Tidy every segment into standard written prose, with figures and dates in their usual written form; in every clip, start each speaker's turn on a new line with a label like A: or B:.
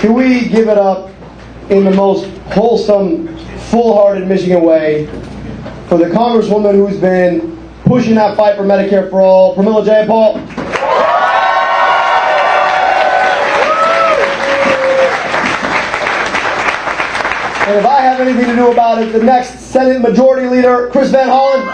A: Can we give it up in the most wholesome, full-hearted Michigan way for the Congresswoman who's been pushing that fight for Medicare for all, Pramila Jayapal? And if I have anything to do about it, the next Senate Majority Leader, Chris Van Hollen.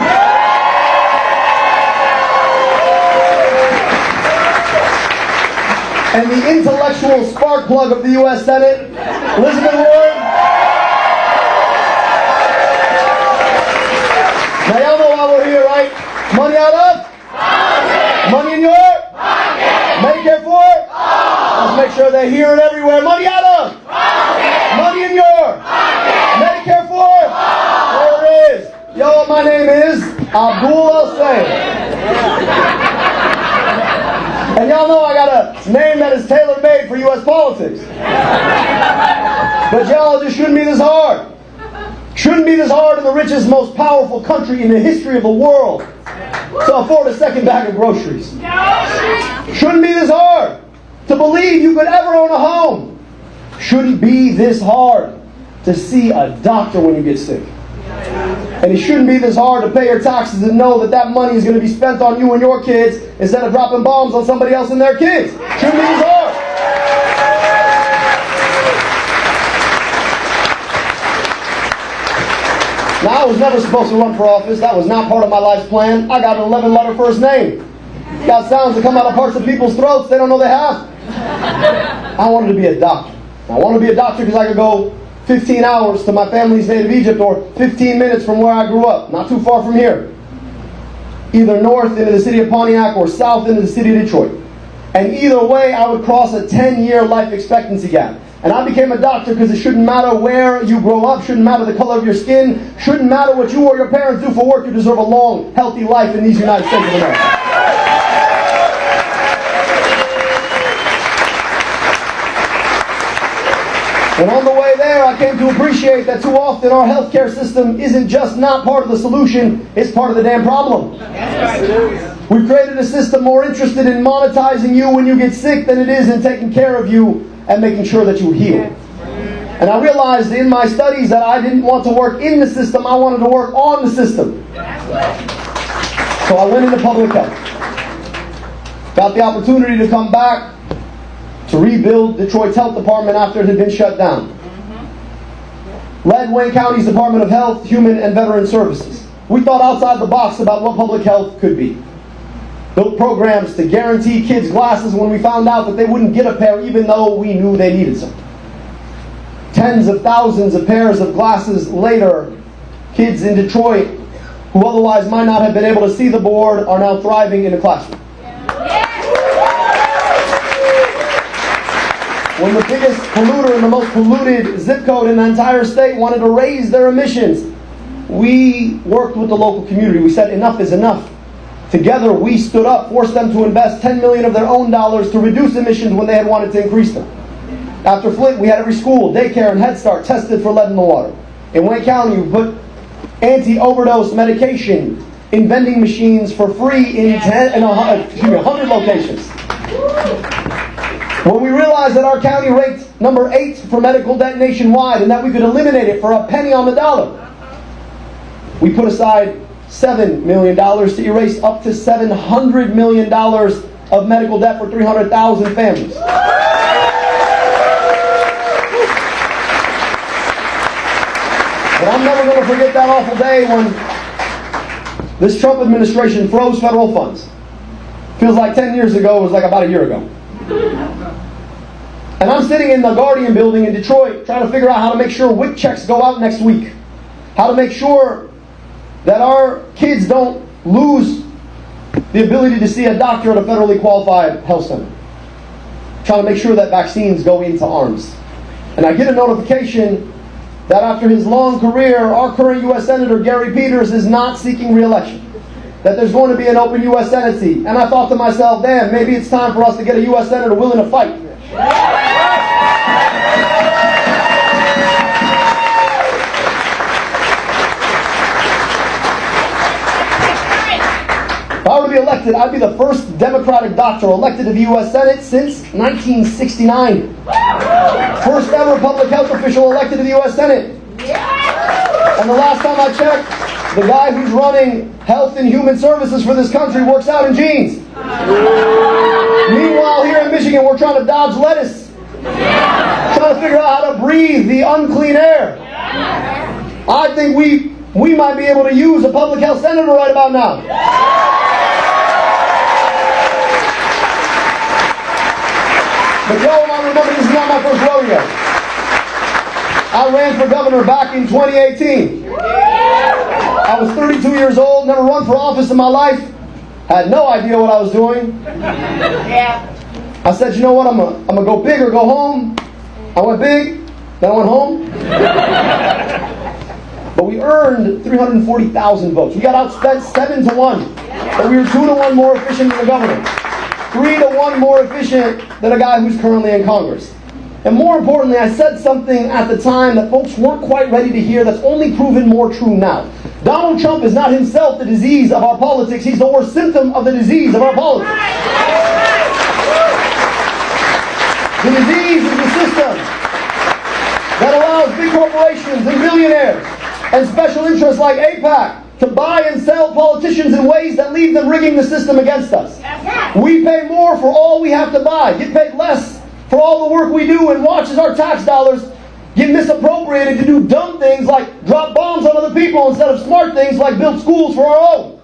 A: And the intellectual spark plug of the U.S. Senate, Elizabeth Warren. Now y'all know why we're here, right? Money out of? Money in your? Medicare for? Let's make sure they hear it everywhere. Money out of? Money in your? Medicare for? There it is. Yo, my name is Abdul El-Sayed. And y'all know I got a name that is tailor-made for U.S. politics. But y'all, it just shouldn't be this hard. Shouldn't be this hard in the richest, most powerful country in the history of the world to afford a second bag of groceries. Shouldn't be this hard to believe you could ever own a home. Shouldn't be this hard to see a doctor when you get sick. And it shouldn't be this hard to pay your taxes and know that that money is going to be spent on you and your kids instead of dropping bombs on somebody else and their kids. Shouldn't be this hard. Now, I was never supposed to run for office. That was not part of my life's plan. I got an 11-letter first name. Got sounds that come out of parts of people's throats they don't know they have. I wanted to be a doctor. I wanted to be a doctor because I could go 15 hours to my family's native Egypt, or 15 minutes from where I grew up, not too far from here. Either north into the city of Pontiac or south into the city of Detroit. And either way, I would cross a 10-year life expectancy gap. And I became a doctor because it shouldn't matter where you grow up, shouldn't matter the color of your skin, shouldn't matter what you or your parents do for work. You deserve a long, healthy life in these United States of America. And on the way there, I came to appreciate that too often our healthcare system isn't just not part of the solution, it's part of the damn problem. We've created a system more interested in monetizing you when you get sick than it is in taking care of you and making sure that you heal. And I realized in my studies that I didn't want to work in the system, I wanted to work on the system. So I went into public health. Got the opportunity to come back to rebuild Detroit's health department after it had been shut down. Led Wayne County's Department of Health, Human and Veteran Services. We thought outside the box about what public health could be. Built programs to guarantee kids glasses when we found out that they wouldn't get a pair even though we knew they needed some. Tens of thousands of pairs of glasses later, kids in Detroit who otherwise might not have been able to see the board are now thriving in the classroom. When the biggest polluter and the most polluted zip code in the entire state wanted to raise their emissions, we worked with the local community. We said enough is enough. Together we stood up, forced them to invest $10 million of their own dollars to reduce emissions when they had wanted to increase them. After Flint, we had every school, daycare, and Head Start tested for lead in the water. In Wayne County, we put anti-overdose medication in vending machines for free in 100 locations. When we realized that our county ranked number 8 for medical debt nationwide and that we could eliminate it for a penny on the dollar, we put aside $7 million to erase up to $700 million of medical debt for 300,000 families. But I'm never going to forget that awful day when this Trump administration froze federal funds. Feels like 10 years ago, it was like about a year ago. And I'm sitting in the Guardian building in Detroit trying to figure out how to make sure WIC checks go out next week. How to make sure that our kids don't lose the ability to see a doctor at a federally qualified health center. Trying to make sure that vaccines go into arms. And I get a notification that after his long career, our current U.S. Senator Gary Peters is not seeking re-election. That there's going to be an open U.S. Senate seat. And I thought to myself, damn, maybe it's time for us to get a U.S. Senator willing to fight. If I were to be elected, I'd be the first Democratic doctor elected to the U.S. Senate since 1969. First ever public health official elected to the U.S. Senate. And the last time I checked, the guy who's running health and human services for this country works out in jeans. Meanwhile, here in Michigan, we're trying to dodge lettuce. Trying to figure out how to breathe the unclean air. I think we might be able to use a public health senator right about now. But y'all might remember, this is not my first rodeo. I ran for governor back in 2018. I was 32 years old, never run for office in my life, had no idea what I was doing. I said, you know what, I'm gonna go big or go home. I went big, then I went home. But we earned 340,000 votes. We got outspent 7-1. But we were 2-1 more efficient than the governor. 3-1 more efficient than a guy who's currently in Congress. And more importantly, I said something at the time that folks weren't quite ready to hear that's only proven more true now. Donald Trump is not himself the disease of our politics. He's the worst symptom of the disease of our politics. The disease is the system that allows big corporations and billionaires and special interests like AIPAC to buy and sell politicians in ways that leave them rigging the system against us. We pay more for all we have to buy, get paid less for all the work we do, and watch as our tax dollars get misappropriated to do dumb things like drop bombs on other people instead of smart things like build schools for our own.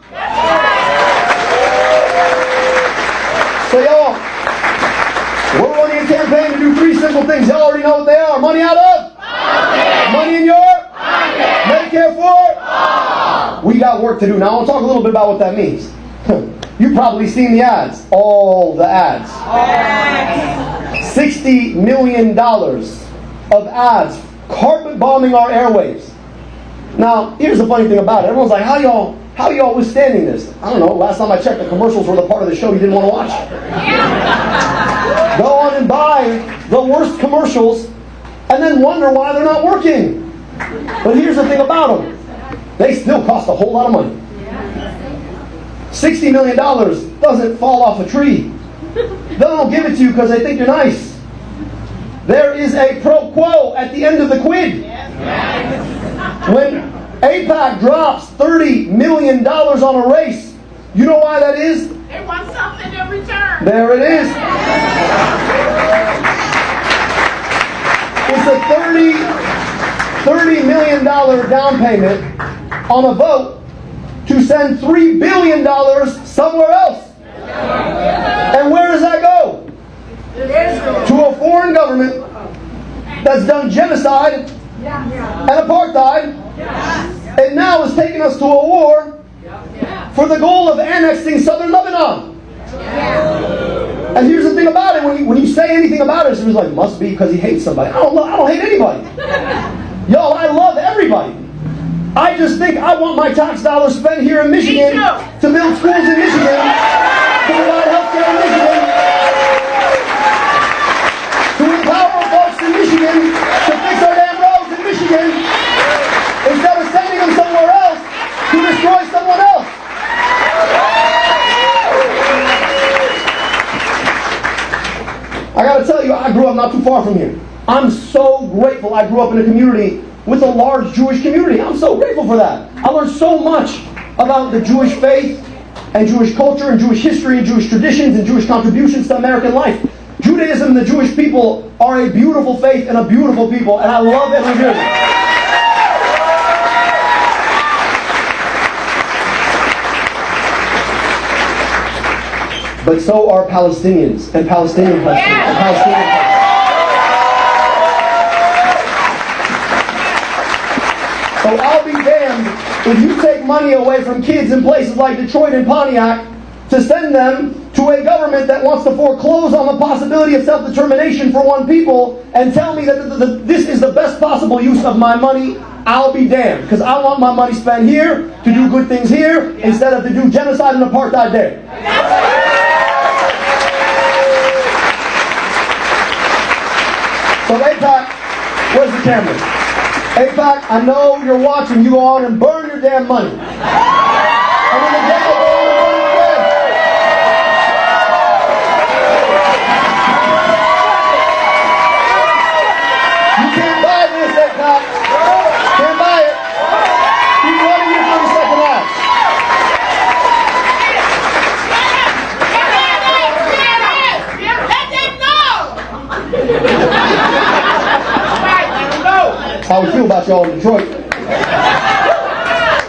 A: So y'all, we're running a campaign to do 3 simple things. Y'all already know what they are. Money out of? Money in your? Medicare for? We got work to do. Now I want to talk a little bit about what that means. You've probably seen the ads. All the ads. $60 million of ads carpet bombing our airwaves. Now, here's the funny thing about it. Everyone's like, how y'all withstanding this? I don't know. Last time I checked, the commercials were the part of the show you didn't want to watch. Go on and buy the worst commercials and then wonder why they're not working. But here's the thing about them. They still cost a whole lot of money. $60 million doesn't fall off a tree. They don't give it to you because they think you're nice. There is a pro quo at the end of the quid. When AIPAC drops $30 million on a race, you know why that is?
B: They want something in return.
A: There it is. It's a $30 million down payment on a vote to send $3 billion somewhere else. And where does that go? To a foreign government that's done genocide and apartheid, and now is taking us to a war for the goal of annexing southern Lebanon. And here's the thing about it, when you say anything about it, it's like, must be because he hates somebody. I don't hate anybody. Y'all, I love everybody. I just think I want my tax dollars spent here in Michigan to build schools in Michigan, to provide health care in Michigan, to empower folks in Michigan to fix our damn roads in Michigan, instead of sending them somewhere else to destroy someone else. I gotta tell you, I grew up not too far from here. I'm so grateful I grew up in a community with a large Jewish community. I'm so grateful for that. I learned so much about the Jewish faith and Jewish culture and Jewish history and Jewish traditions and Jewish contributions to American life. Judaism and the Jewish people are a beautiful faith and a beautiful people, and I love and revere them. But so are Palestinians and Palestinian questions and Palestinian questions. So I'll be damned if you take money away from kids in places like Detroit and Pontiac to send them to a government that wants to foreclose on the possibility of self-determination for one people and tell me that this is the best possible use of my money. I'll be damned, because I want my money spent here to do good things here instead of to do genocide and apartheid there. So AIPAC, where's the camera? AIPAC, I know you're watching. You go on and burn your damn money. And when the devil go on and burn your bread. You can't buy this at Cox. Can't buy it. Keep running your 30-second ads. How we feel about y'all in Detroit?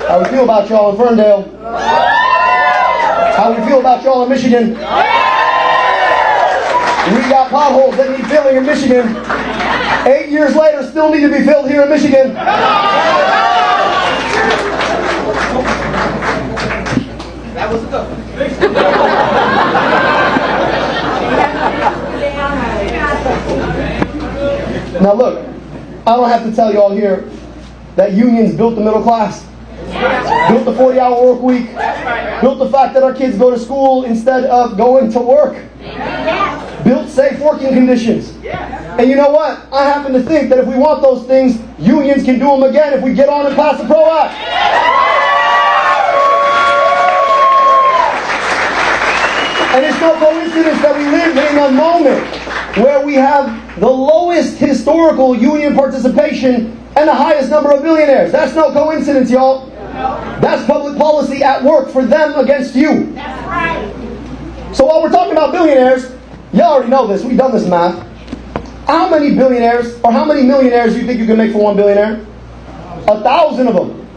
A: How we feel about y'all in Ferndale? How we feel about y'all in Michigan? We got potholes that need filling in Michigan. 8 years later, still need to be filled here in Michigan. That was good. Now look, I don't have to tell y'all here that unions built the middle class, built the 40-hour work week, built the fact that our kids go to school instead of going to work, built safe working conditions. And you know what? I happen to think that if we want those things, unions can do them again if we get on and pass the PRO Act. And it's no coincidence that we live in a moment where we have the lowest historical union participation and the highest number of billionaires. That's no coincidence, y'all. That's public policy at work for them against you.
B: That's right.
A: So while we're talking about billionaires, you already know this. We've done this math. How many billionaires or how many millionaires do you think you can make for one billionaire? 1,000 of them.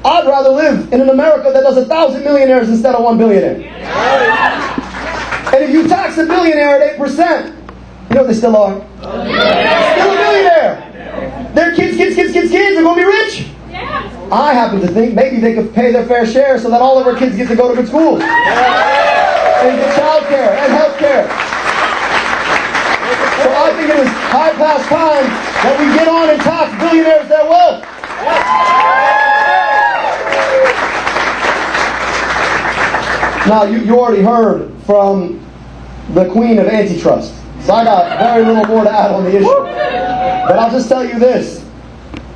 A: I'd rather live in an America that does 1,000 millionaires instead of 1 billionaire. And if you tax a billionaire at 8%, you know what they still are? Still a billionaire. Their kids are going to be rich. I happen to think maybe they could pay their fair share so that all of our kids get to go to good schools. And get child care and health care. So I think it is high past time that we get on and tax billionaires their wealth. Now, you already heard from the queen of antitrust. So I got very little more to add on the issue. But I'll just tell you this,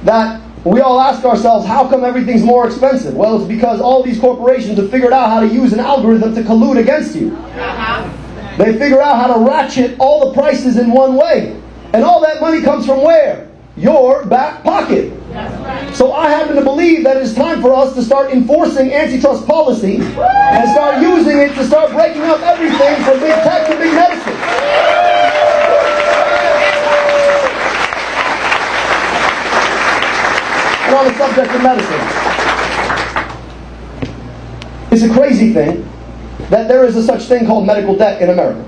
A: that we all ask ourselves, how come everything's more expensive? Well, it's because all these corporations have figured out how to use an algorithm to collude against you. They figure out how to ratchet all the prices in one way. And all that money comes from where? Your back pocket. So I happen to believe that it is time for us to start enforcing antitrust policy and start using it to start breaking up everything from big tech to big medicine. And on the subject of medicine, it's a crazy thing that there is a such thing called medical debt in America.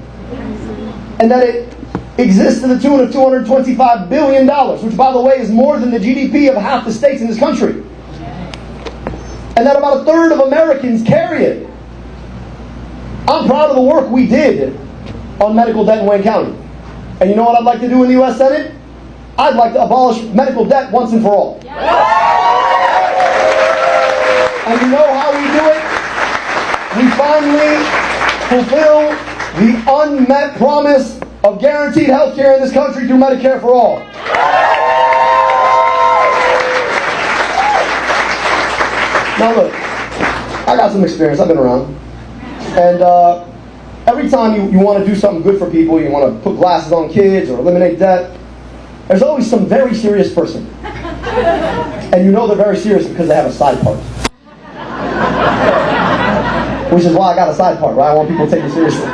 A: And that it exists to the tune of $225 billion, which, by the way, is more than the GDP of half the states in this country. And that about a third of Americans carry it. I'm proud of the work we did on medical debt in Wayne County. And you know what I'd like to do in the U.S. Senate? I'd like to abolish medical debt once and for all. And you know how we do it? We finally fulfill the unmet promise of guaranteed health care in this country through Medicare for all. Now look, I got some experience, I've been around. And every time you want to do something good for people, you want to put glasses on kids or eliminate debt, there's always some very serious person. And you know they're very serious because they have a side part. Which is why I got a side part, right? I want people to take me seriously.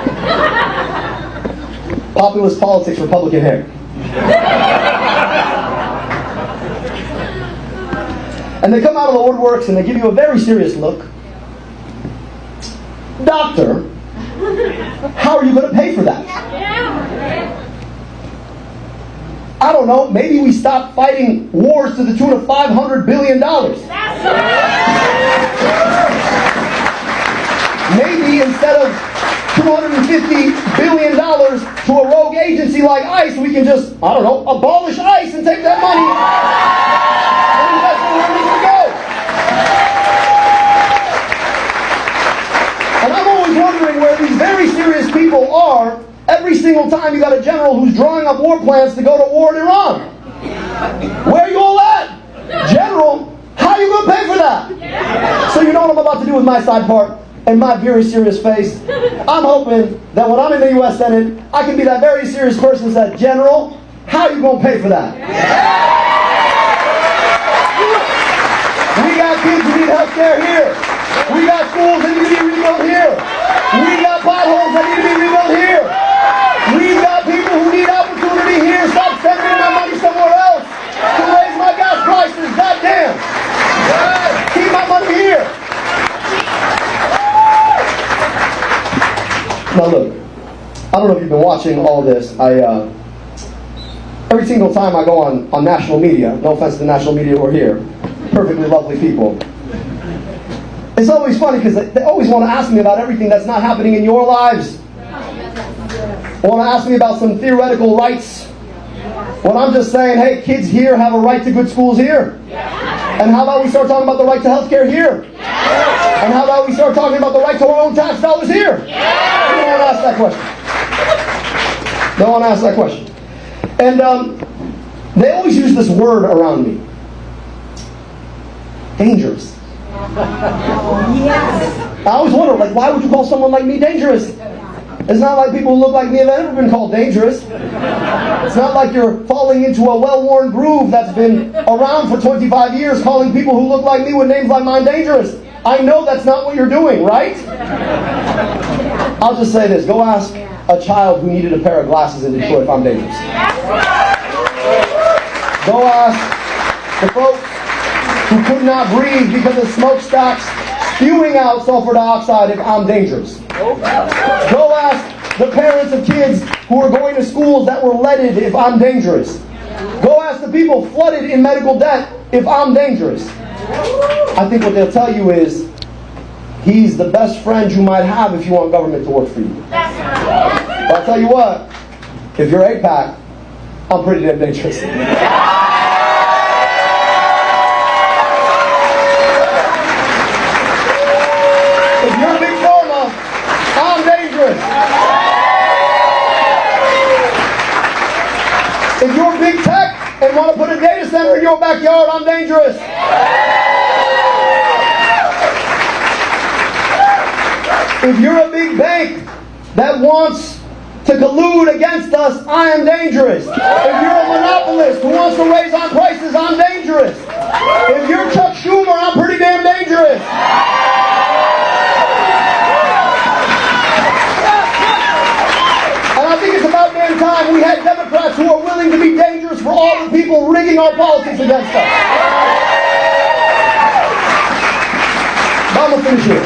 A: Populist politics, Republican hair. And they come out of the woodworks and they give you a very serious look. Doctor, how are you going to pay for that? I don't know, maybe we stop fighting wars to the tune of $500 billion. Maybe instead of $250 billion to a rogue agency like ICE, we can just, I don't know, abolish ICE and take that money and invest it where it needs to go. And I'm always wondering where these very serious people are every single time you got a general who's drawing up war plans to go to war in Iran. Where are you all at? General, how are you going to pay for that? So you know what I'm about to do with my side part? And my very serious face, I'm hoping that when I'm in the U.S. Senate, I can be that very serious person that said, General, How you gonna pay for that? We got kids who need health care here. We got schools that need to be rebuilt here. We got potholes that need to be rebuilt here. We've got people who need opportunity here. Stop sending my money somewhere else to raise my gas prices. Goddamn. Keep my money here. Now look, I don't know if you've been watching all this. Every single time I go on national media, no offense to the national media who are here, perfectly lovely people, it's always funny because they always want to ask me about everything that's not happening in your lives. They want to ask me about some theoretical rights. When I'm just saying, hey, kids here have a right to good schools here. And how about we start talking about the right to health care here? And how about we start talking about the right to our own tax dollars here? No one asked that question. No one asked that question. And they always use this word around me. Dangerous. I always wonder, like, why would you call someone like me dangerous? It's not like people who look like me have ever been called dangerous. It's not like you're falling into a well-worn groove that's been around for 25 years calling people who look like me with names like mine dangerous. I know that's not what you're doing, right? I'll just say this. Go ask a child who needed a pair of glasses in Detroit if I'm dangerous. Go ask the folks who could not breathe because of smokestacks spewing out sulfur dioxide if I'm dangerous. Go ask the parents of kids who are going to schools that were leaded if I'm dangerous. Go ask the people flooded in medical debt if I'm dangerous. I think what they'll tell you is, he's the best friend you might have if you want government to work for you. But I'll tell you what, if you're AIPAC, I'm pretty damn dangerous. If you're Big Pharma, I'm dangerous. If you're Big Tech and want to put a data center in your backyard, I'm dangerous. If you're a big bank that wants to collude against us, I am dangerous. If you're a monopolist who wants to raise our prices, I'm dangerous. If you're Chuck Schumer, I'm pretty damn dangerous. And I think it's about damn time we had Democrats who are willing to be dangerous for all the people rigging our politics against us. But I'm going to finish here.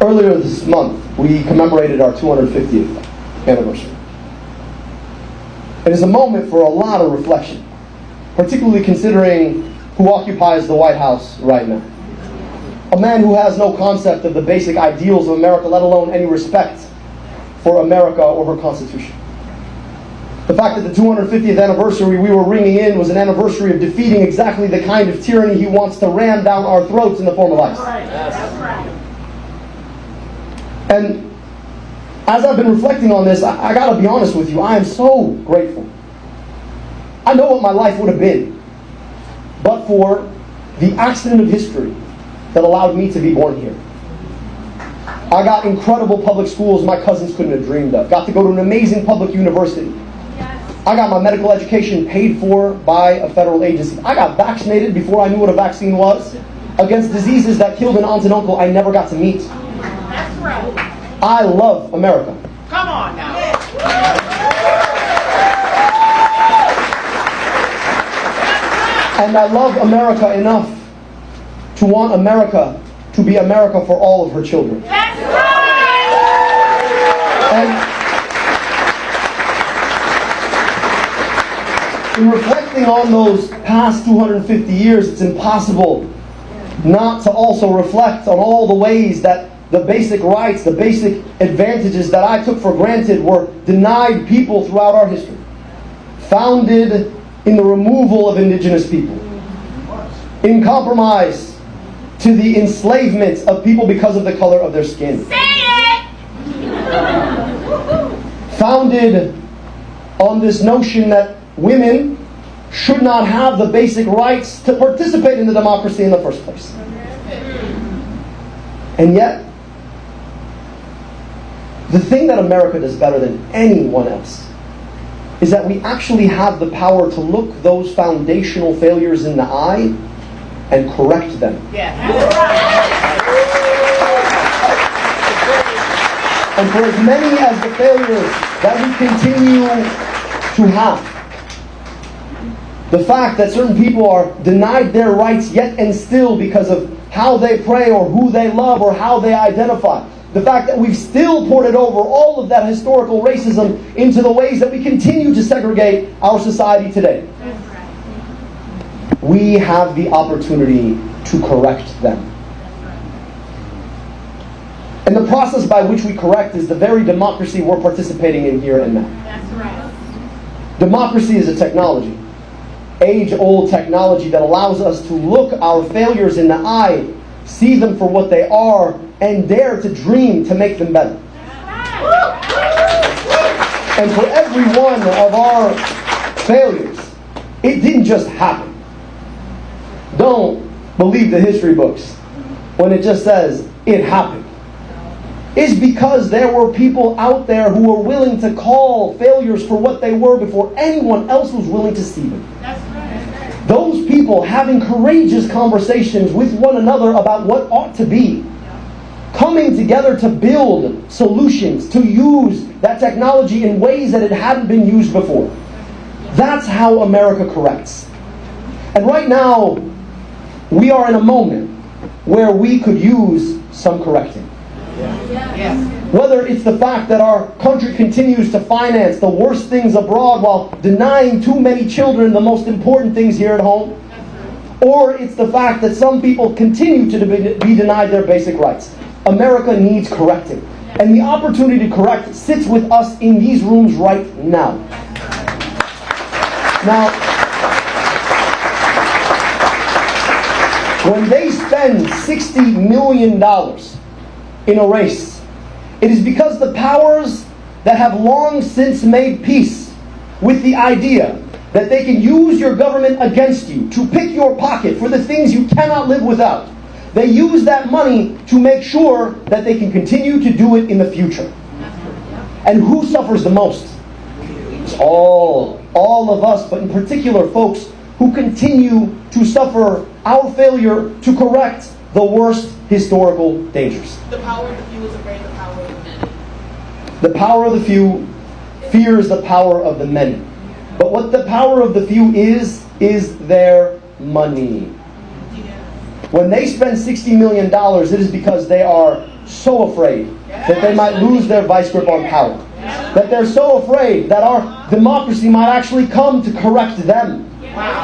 A: Earlier this month, we commemorated our 250th anniversary. It is a moment for a lot of reflection, particularly considering who occupies the White House right now. A man who has no concept of the basic ideals of America, let alone any respect for America or her Constitution. The fact that the 250th anniversary we were ringing in was an anniversary of defeating exactly the kind of tyranny he wants to ram down our throats in the form of ICE.
B: That's right.
A: And as I've been reflecting on this, I gotta be honest with you, I am so grateful. I know what my life would have been, but for the accident of history that allowed me to be born here. I got incredible public schools my cousins couldn't have dreamed of. Got to go to an amazing public university. I got my medical education paid for by a federal agency. I got vaccinated before I knew what a vaccine was against diseases that killed an aunt and uncle I never got to meet.
B: That's right.
A: I love America.
B: Come on now.
A: And I love America enough to want America to be America for all of her children.
B: That's right.
A: And in reflecting on those past 250 years, it's impossible not to also reflect on all the ways that the basic rights, the basic advantages that I took for granted were denied people throughout our history. Founded in the removal of indigenous people. In compromise to the enslavement of people because of the color of their skin.
B: Say it.
A: Founded on this notion that women should not have the basic rights to participate in the democracy in the first place. The thing that America does better than anyone else is that we actually have the power to look those foundational failures in the eye and correct them.
B: Yeah. That's right.
A: And for as many as the failures that we continue to have, the fact that certain people are denied their rights yet and still because of how they pray or who they love or how they identify, the fact that we've still ported over all of that historical racism into the ways that we continue to segregate our society today, we have the opportunity to correct them. And the process by which we correct is the very democracy we're participating in here and now.
B: That's right.
A: Democracy is a technology, age-old technology that allows us to look our failures in the eye, see them for what they are, and dare to dream to make them better. And for every one of our failures, it didn't just happen. Don't believe the history books when it just says it happened. Is because there were people out there who were willing to call failures for what they were before anyone else was willing to see them.
B: That's right.
A: Those people having courageous conversations with one another about what ought to be, coming together to build solutions, to use that technology in ways that it hadn't been used before. That's how America corrects. And right now, we are in a moment where we could use some correcting.
B: Yes.
A: Whether it's the fact that our country continues to finance the worst things abroad while denying too many children the most important things here at home, or it's the fact that some people continue to be denied their basic rights. America needs correcting. And the opportunity to correct sits with us in these rooms right now. Now, when they spend $60 million in a race, it is because the powers that have long since made peace with the idea that they can use your government against you to pick your pocket for the things you cannot live without, they use that money to make sure that they can continue to do it in the future. And who suffers the most? It's all of us, but in particular folks who continue to suffer our failure to correct the worst historical dangers.
B: The power of the few is afraid of the power of the many.
A: The power of the few fears the power of the many. But what the power of the few is their money. When they spend $60 million, it is because they are so afraid that they might lose their vice grip on power. That they're so afraid that our democracy might actually come to correct them.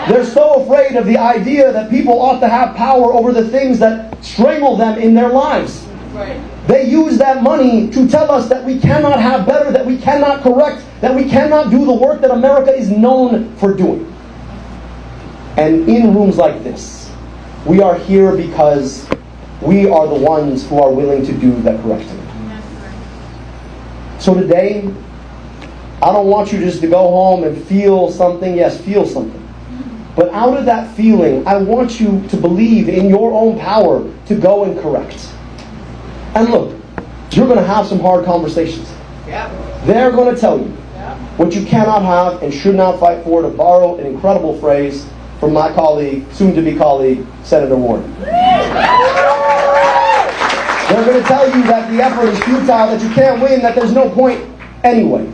A: They're so afraid of the idea that people ought to have power over the things that strangle them in their lives. They use that money to tell us that we cannot have better, that we cannot correct, that we cannot do the work that America is known for doing. And in rooms like this, we are here because we are the ones who are willing to do that correcting. So today, I don't want you just to go home and feel something. Yes, feel something. But out of that feeling, I want you to believe in your own power to go and correct. And look, you're going to have some hard conversations. They're going to tell you what you cannot have and should not fight for, to borrow an incredible phrase from my colleague, soon-to-be colleague, Senator Warren. They're going to tell you that the effort is futile, that you can't win, that there's no point anyway.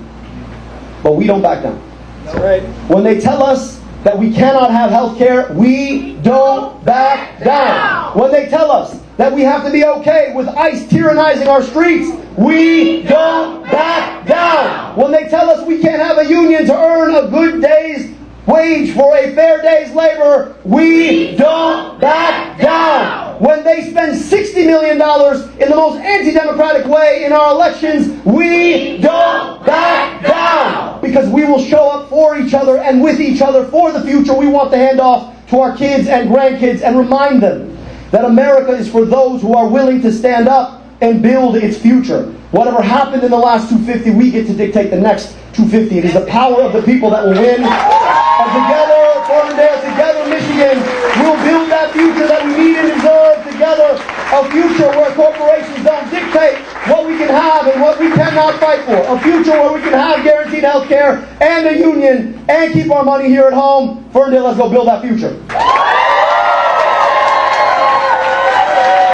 A: But we don't back down. That's right. When they tell us that we cannot have health care, we don't back down. When they tell us that we have to be okay with ICE tyrannizing our streets, we don't back down. When they tell us we can't have a union to earn a good day's wage for a fair day's labor, we don't back down. When they spend $60 million in the most anti-democratic way in our elections, we don't back down. Because we will show up for each other and with each other for the future we want to hand off to our kids and grandkids, and remind them that America is for those who are willing to stand up and build its future. Whatever happened in the last 250, we get to dictate the next 250. It is the power of the people that will win. And together, Ferndale, together, Michigan, we'll build that future that we need and deserve together. A future where corporations don't dictate what we can have and what we cannot fight for. A future where we can have guaranteed health care and a union and keep our money here at home. Ferndale, let's go build that future.